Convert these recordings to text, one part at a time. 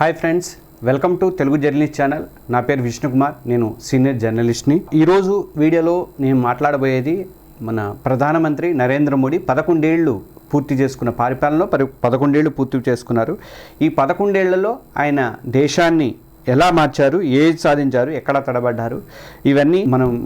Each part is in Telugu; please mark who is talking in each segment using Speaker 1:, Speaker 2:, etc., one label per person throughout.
Speaker 1: Hi friends, welcome to Telugu journalist channel. నా పేరు విష్ణుకుమార్, నేను సీనియర్ జర్నలిస్ట్ని. ఈరోజు వీడియోలో నేను మాట్లాడబోయేది మన ప్రధానమంత్రి నరేంద్ర మోడీ 11 ఏళ్ళు పూర్తి చేసుకున్న పరిపాలనలో 11 ఏళ్ళు పూర్తి చేసుకున్నారు. ఈ 11 ఏళ్లలో ఆయన దేశాన్ని ఎలా మార్చారు, ఏది సాధించారు, ఎక్కడ తడబడ్డారు, ఇవన్నీ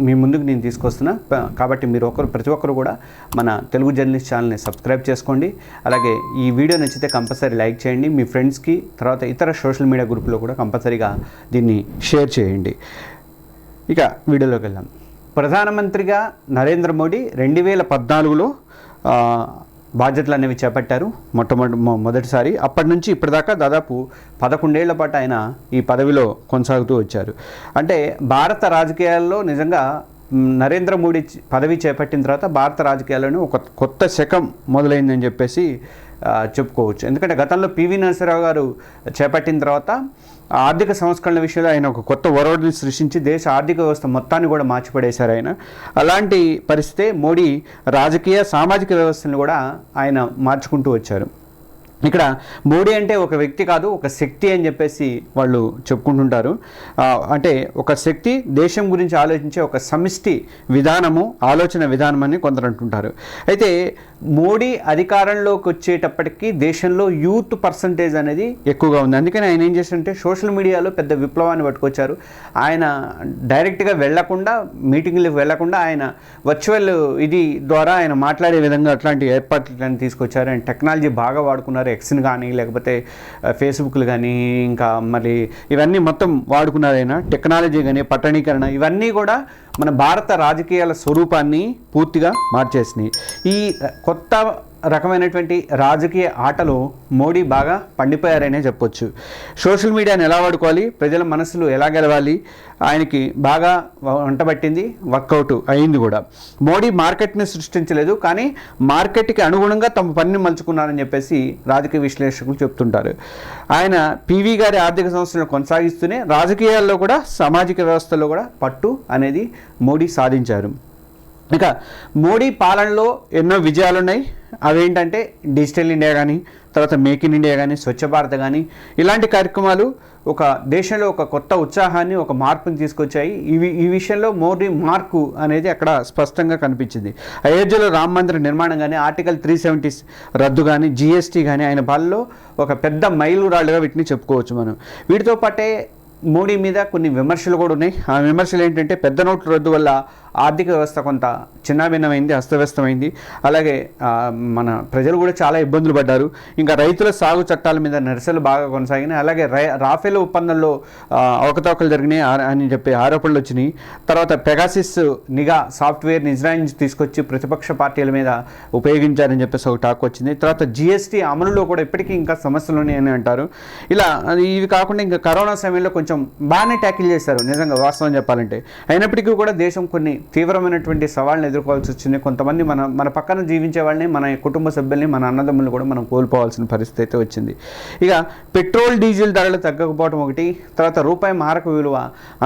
Speaker 1: మీ ముందుకు నేను తీసుకొస్తున్నా. కాబట్టి మీరు ప్రతి ఒక్కరు కూడా మన తెలుగు జర్నలిస్ట్ ఛానల్ని సబ్స్క్రైబ్ చేసుకోండి. అలాగే ఈ వీడియో నచ్చితే కంపల్సరీ లైక్ చేయండి. మీ ఫ్రెండ్స్కి, తర్వాత ఇతర సోషల్ మీడియా గ్రూప్లో కూడా కంపల్సరీగా దీన్ని షేర్ చేయండి. ఇక వీడియోలోకి వెళ్దాం. ప్రధానమంత్రిగా నరేంద్ర మోడీ 2014లో బాధ్యతలు అనేవి చేపట్టారు మొదటిసారి. అప్పటి నుంచి ఇప్పటిదాకా దాదాపు 11 ఏళ్ల పాటు ఆయన ఈ పదవిలో కొనసాగుతూ వచ్చారు. అంటే భారత రాజకీయాల్లో నిజంగా నరేంద్ర మోడీ పదవి చేపట్టిన తర్వాత భారత రాజకీయాల్లోనే ఒక కొత్త శకం మొదలైందని చెప్పేసి చెప్పుకోవచ్చు. ఎందుకంటే గతంలో పివి నరసింహారావు గారు చేపట్టిన తర్వాత ఆర్థిక సంస్కరణల విషయంలో ఆయన ఒక కొత్త ఒరవడిని సృష్టించి దేశ ఆర్థిక వ్యవస్థ మొత్తాన్ని కూడా మార్చిపడేశారు ఆయన. అలాంటి పరిస్థితే మోడీ రాజకీయ సామాజిక వ్యవస్థను కూడా ఆయన మార్చుకుంటూ వచ్చారు. ఇక్కడ మోడీ అంటే ఒక వ్యక్తి కాదు, ఒక శక్తి అని చెప్పేసి వాళ్ళు చెప్పుకుంటుంటారు. అంటే ఒక శక్తి దేశం గురించి ఆలోచించే ఒక సమిష్టి విధానము, ఆలోచన విధానం అని కొందరు అంటుంటారు. అయితే మోడీ అధికారంలోకి వచ్చేటప్పటికి దేశంలో యూత్ పర్సంటేజ్ అనేది ఎక్కువగా ఉంది. అందుకని ఆయన ఏం చేశారంటే సోషల్ మీడియాలో పెద్ద విప్లవాన్ని పట్టుకొచ్చారు. ఆయన డైరెక్ట్గా వెళ్లకుండా, మీటింగ్లకు వెళ్లకుండా ఆయన వర్చువల్ ద్వారా ఆయన మాట్లాడే విధంగా అట్లాంటి ఏర్పాట్లను తీసుకొచ్చారు. ఆయన టెక్నాలజీ బాగా వాడుకున్నారు. ఎక్స్ని కానీ, లేకపోతే ఫేస్బుక్లు కానీ, ఇంకా మరి ఇవన్నీ మొత్తం వాడుకున్నారు ఆయన. టెక్నాలజీ కానీ, పట్టణీకరణ, ఇవన్నీ కూడా మన భారత రాజకీయాల స్వరూపాన్ని పూర్తిగా మార్చేసినాయి. ఈ కొత్త రకమైనటువంటి రాజకీయ ఆటలో మోడీ బాగా పండిపోయారనే చెప్పొచ్చు. సోషల్ మీడియాని ఎలా వాడుకోవాలి, ప్రజల మనసులు ఎలా గెలవాలి, ఆయనకి బాగా వంటబట్టింది, వర్కౌట్ అయింది కూడా. మోడీ మార్కెట్ని సృష్టించలేదు, కానీ మార్కెట్కి అనుగుణంగా తమ పనిని మలుచుకున్నారని చెప్పేసి రాజకీయ విశ్లేషకులు చెప్తుంటారు. ఆయన పివి గారి ఆర్థిక సంస్థలను కొనసాగిస్తూనే రాజకీయాల్లో కూడా, సామాజిక వ్యవస్థలో కూడా పట్టు అనేది మోడీ సాధించారు. ఇక మోడీ పాలనలో ఎన్నో విజయాలు ఉన్నాయి. అవేంటంటే డిజిటల్ ఇండియా కానీ, తర్వాత మేక్ ఇన్ ఇండియా కానీ, స్వచ్ఛ భారత్ కానీ, ఇలాంటి కార్యక్రమాలు ఒక దేశంలో ఒక కొత్త ఉత్సాహాన్ని, ఒక మార్పుని తీసుకొచ్చాయి. ఈ విషయంలో మోడీ మార్కు అనేది అక్కడ స్పష్టంగా కనిపించింది. అయోధ్యలో రామ మందిర నిర్మాణం కానీ, ఆర్టికల్ 370 రద్దు కానీ, జిఎస్టీ కానీ ఆయన పాలనలో ఒక పెద్ద మైలురాళ్ళుగా వీటిని చెప్పుకోవచ్చు మనం. వీటితో పాటే మోడీ మీద కొన్ని విమర్శలు కూడా ఉన్నాయి. ఆ విమర్శలు ఏంటంటే పెద్ద నోట్ల రద్దు వల్ల ఆర్థిక వ్యవస్థ కొంత చిన్నాభిన్నమైంది, అస్తవ్యస్తమైంది. అలాగే మన ప్రజలు కూడా చాలా ఇబ్బందులు పడ్డారు. ఇంకా రైతుల సాగు చట్టాల మీద నిరసనలు బాగా కొనసాగినాయి. అలాగే రాఫెల్ ఒప్పందంలో అవకతవకలు జరిగినాయి అని చెప్పి ఆరోపణలు వచ్చినాయి. తర్వాత పెగాసిస్ నిఘా సాఫ్ట్వేర్ని ఇజ్రాయిల్ నుంచి తీసుకొచ్చి ప్రతిపక్ష పార్టీల మీద ఉపయోగించారని చెప్పేసి ఒక టాక్ వచ్చింది. తర్వాత జిఎస్టీ అమలులో కూడా ఇప్పటికీ ఇంకా సమస్యలు ఉన్నాయని అంటారు. ఇలా ఇవి కాకుండా ఇంకా కరోనా సమయంలో కొంచెం బాగానే ట్యాకిల్ చేశారు నిజంగా, వాస్తవం చెప్పాలంటే. అయినప్పటికీ కూడా దేశం కొన్ని తీవ్రమైనటువంటి సవాళ్ళని ఎదుర్కోవాల్సి వచ్చింది. కొంతమంది మన పక్కన జీవించే వాళ్ళని, మన కుటుంబ సభ్యుల్ని, మన అన్నదమ్ములు కూడా మనం కోల్పోవాల్సిన పరిస్థితి అయితే వచ్చింది. ఇక పెట్రోల్ డీజిల్ ధరలు తగ్గకపోవడం ఒకటి, తర్వాత రూపాయి మారక విలువ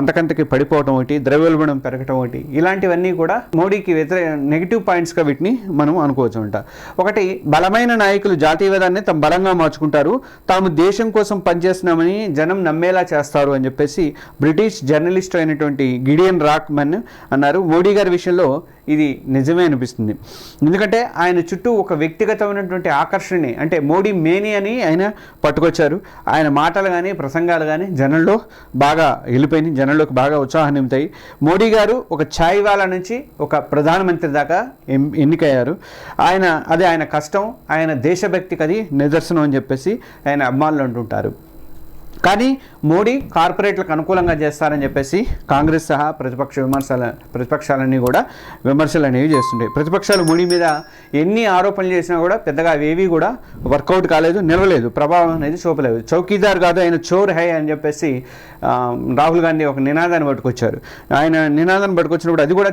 Speaker 1: అంతకంతకి పడిపోవడం ఒకటి, ద్రవ్యోల్బణం పెరగటం ఒకటి, ఇలాంటివన్నీ కూడా మోడీకి నెగిటివ్ పాయింట్స్గా వీటిని మనం అనుకోవచ్చు అంట. ఒకటి, బలమైన నాయకులు జాతీయవాదాన్ని తమ బలంగా మార్చుకుంటారు, తాము దేశం కోసం పనిచేస్తున్నామని జనం నమ్మేలా చేస్తారు అని చెప్పేసి బ్రిటిష్ జర్నలిస్ట్ అయినటువంటి గిడియన్ రాక్మన్ అన్నారు. మోడీ గారి విషయంలో ఇది నిజమే అనిపిస్తుంది. ఎందుకంటే ఆయన చుట్టూ ఒక వ్యక్తిగతమైనటువంటి ఆకర్షణని, అంటే మోడీ మేని అని ఆయన పట్టుకొచ్చారు. ఆయన మాటలు కానీ, ప్రసంగాలు కానీ జనంలో బాగా వెళ్ళిపోయినాయి, జనంలోకి బాగా ఉత్సాహాన్ని నింపుతాయి. మోడీ గారు ఒక ఛాయ్వాలా నుంచి ఒక ప్రధానమంత్రి దాకా ఎన్నికయ్యారు. ఆయన కష్టం, ఆయన దేశభక్తికి అది నిదర్శనం అని చెప్పేసి ఆయన అభిమానులు అంటుంటారు. కానీ మోడీ కార్పొరేట్లకు అనుకూలంగా చేస్తారని చెప్పేసి కాంగ్రెస్ సహా ప్రతిపక్షాలన్నీ కూడా విమర్శలు అనేవి చేస్తుంటాయి. ప్రతిపక్షాలు మోడీ మీద ఎన్ని ఆరోపణలు చేసినా కూడా పెద్దగా అవేవి కూడా వర్కౌట్ కాలేదు, నిలవలేదు, ప్రభావం అనేది చూపలేదు. చౌకీదార్ కాదు, ఆయన చోర్ హై అని చెప్పేసి రాహుల్ గాంధీ ఒక నినాదాన్ని పట్టుకొచ్చారు. ఆయన నినాదాన్ని పట్టుకొచ్చినప్పుడు అది కూడా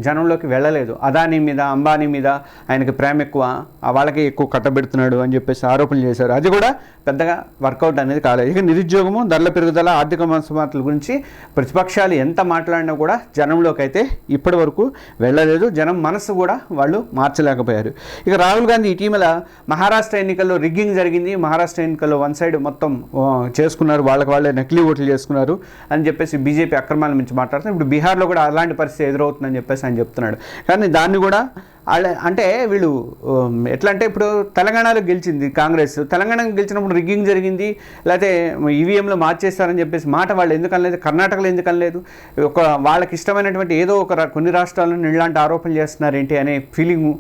Speaker 1: జనంలోకి వెళ్ళలేదు. అదానీ మీద, అంబానీ మీద ఆయనకి ప్రేమ ఎక్కువ, వాళ్ళకి ఎక్కువ కట్టబెడుతున్నాడు అని చెప్పేసి ఆరోపణలు చేశారు. అది కూడా పెద్దగా వర్కౌట్ అనేది కాలేదు. ఇక నిరుద్యోగము, ధరల పెరుగుదల, ఆర్థిక అసమానతల గురించి ప్రతిపక్షాలు ఎంత మాట్లాడినా కూడా జనంలోకి అయితే ఇప్పటి వరకు వెళ్ళలేదు. జనం మనసు కూడా వాళ్ళు మార్చలేకపోయారు. ఇక రాహుల్ గాంధీ ఇటీవల మహారాష్ట్ర ఎన్నికల్లో రిగ్గింగ్ జరిగింది, మహారాష్ట్ర ఎన్నికల్లో వన్ సైడ్ మొత్తం చేసుకున్నారు, వాళ్ళే నకిలీ ఓట్లు చేసుకున్నారు అని చెప్పేసి బీజేపీ అక్రమాల నుంచి మాట్లాడుతున్నారు. ఇప్పుడు బీహార్లో కూడా అలాంటి పరిస్థితి ఎదురవుతుందని చెప్పేసి ఆయన చెప్తున్నాడు. కానీ దాన్ని కూడా అంటే వీళ్ళు ఎట్లా అంటే ఇప్పుడు తెలంగాణలో గెలిచింది కాంగ్రెస్, తెలంగాణలో గెలిచినప్పుడు రిగ్గింగ్ జరిగింది, లేకపోతే ఈవీఎంలో మార్చేస్తారని చెప్పేసి మాట వాళ్ళు ఎందుకు అనలేదు, కర్ణాటకలో ఎందుకు అనలేదు, ఒక వాళ్ళకి ఇష్టమైనటువంటి ఏదో ఒక కొన్ని రాష్ట్రాలను ఇలాంటి ఆరోపణలు చేస్తున్నారు ఏంటి అనే ఫీలింగ్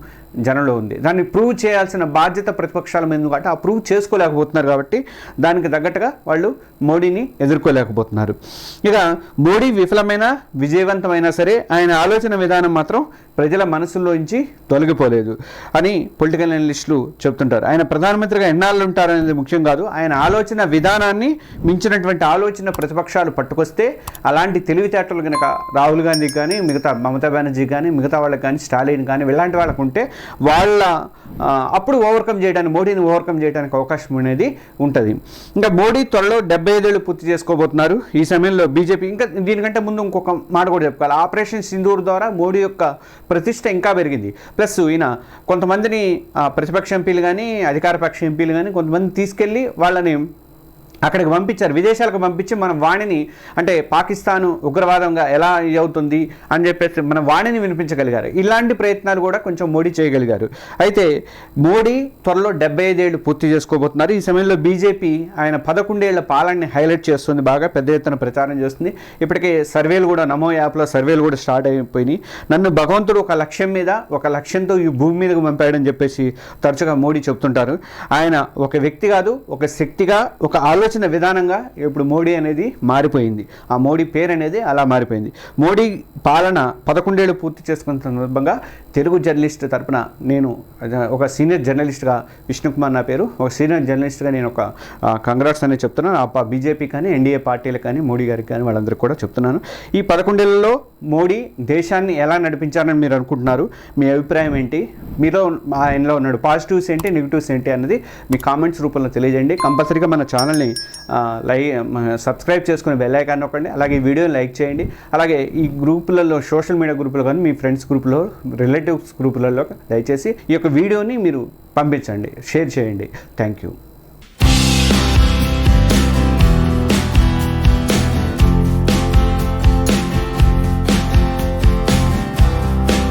Speaker 1: జనంలో ఉంది. దాన్ని ప్రూవ్ చేయాల్సిన బాధ్యత ప్రతిపక్షాల మీద ఉంది కాబట్టి ఆ ప్రూవ్ చేసుకోలేకపోతున్నారు. కాబట్టి దానికి తగ్గట్టుగా వాళ్ళు మోడీని ఎదుర్కోలేకపోతున్నారు. ఇక మోడీ విఫలమైన విజయవంతమైనా సరే ఆయన ఆలోచన విధానం మాత్రం ప్రజల మనసుల్లోంచి తొలగిపోలేదు అని పొలిటికల్ అనలిస్టులు చెప్తుంటారు. ఆయన ప్రధానమంత్రిగా ఎన్నాళ్ళు ఉంటారనేది ముఖ్యం కాదు, ఆయన ఆలోచన విధానాన్ని మించినటువంటి ఆలోచన ప్రతిపక్షాలు పట్టుకొస్తే అలాంటి తెలివితేటలు కనుక రాహుల్ గాంధీకి కానీ, మిగతా మమతా బెనర్జీ కానీ, మిగతా వాళ్ళకి కానీ, స్టాలిన్ కానీ ఇలాంటి వాళ్ళకు ఉంటే వాళ్ళ అప్పుడు ఓవర్కమ్ చేయడానికి, మోడీని ఓవర్కమ్ చేయడానికి అవకాశం అనేది ఉంటుంది. ఇంకా మోడీ త్వరలో 75 ఏళ్ళు పూర్తి చేసుకోబోతున్నారు. ఈ సమయంలో బీజేపీ ఇంకా దీనికంటే ముందు ఇంకొక మాట కూడా చెప్పుకోవాలి. ఆపరేషన్ సింధూర్ ద్వారా మోడీ యొక్క ప్రతిష్ట ఇంకా పెరిగింది. ప్లస్ ఈయన కొంతమందిని ప్రతిపక్ష ఎంపీలు కానీ, అధికార పక్ష ఎంపీలు కానీ కొంతమంది తీసుకెళ్ళి వాళ్ళని అక్కడికి పంపించారు, విదేశాలకు పంపించి మన వాణిని అంటే పాకిస్తాను ఉగ్రవాదంగా ఎలా అవుతుంది అని చెప్పేసి మన వాణిని వినిపించగలిగారు. ఇలాంటి ప్రయత్నాలు కూడా కొంచెం మోడీ చేయగలిగారు. అయితే మోడీ త్వరలో 75 ఏళ్ళు పూర్తి చేసుకోబోతున్నారు. ఈ సమయంలో బీజేపీ ఆయన 11 ఏళ్ల పాలనని హైలైట్ చేస్తుంది, బాగా పెద్ద ఎత్తున ప్రచారం చేస్తుంది. ఇప్పటికే సర్వేలు కూడా, నమో యాప్లో సర్వేలు కూడా స్టార్ట్ అయిపోయినాయి. నన్ను భగవంతుడు ఒక లక్ష్యం మీద, ఒక లక్ష్యంతో ఈ భూమి మీదకు పంపాడని చెప్పేసి తరచుగా మోడీ చెప్తుంటారు. ఆయన ఒక వ్యక్తి కాదు, ఒక శక్తిగా, ఒక ఆలోచన విధానంగా ఇప్పుడు మోడీ అనేది మారిపోయింది. ఆ మోడీ పేరు అనేది అలా మారిపోయింది. మోడీ పాలన 11 ఏళ్ళు పూర్తి చేసుకున్న సందర్భంగా తెలుగు జర్నలిస్ట్ తరపున నేను ఒక సీనియర్ జర్నలిస్ట్గా, విష్ణుకుమార్ నా పేరు, ఒక సీనియర్ జర్నలిస్ట్గా నేను ఒక కంగ్రాట్స్ అనేది చెప్తున్నాను. ఆ బీజేపీ కానీ, ఎన్డీఏ పార్టీలకు కానీ, మోడీ గారికి కానీ వాళ్ళందరికీ కూడా చెప్తున్నాను. ఈ 11 ఏళ్లలో మోడీ దేశాన్ని ఎలా నడిపించారని మీరు అనుకుంటున్నారు? మీ అభిప్రాయం ఏంటి? మీలో ఆయనలో ఉన్నాడు పాజిటివ్స్ ఏంటి, నెగిటివ్స్ ఏంటి అన్నది మీ కామెంట్స్ రూపంలో తెలియజేయండి. కంపల్సరీగా మన ఛానల్ని సబ్స్క్రైబ్ చేసుకుని బెల్ ఐకాన్ నొక్కండి. అలాగే ఈ వీడియోని లైక్ చేయండి. అలాగే ఈ గ్రూపులలో, సోషల్ మీడియా గ్రూపులో కానీ, మీ ఫ్రెండ్స్ గ్రూపులో, రిలేటివ్స్ గ్రూపులలో దయచేసి ఈ యొక్క వీడియోని మీరు పంపించండి, షేర్ చేయండి. Thank you.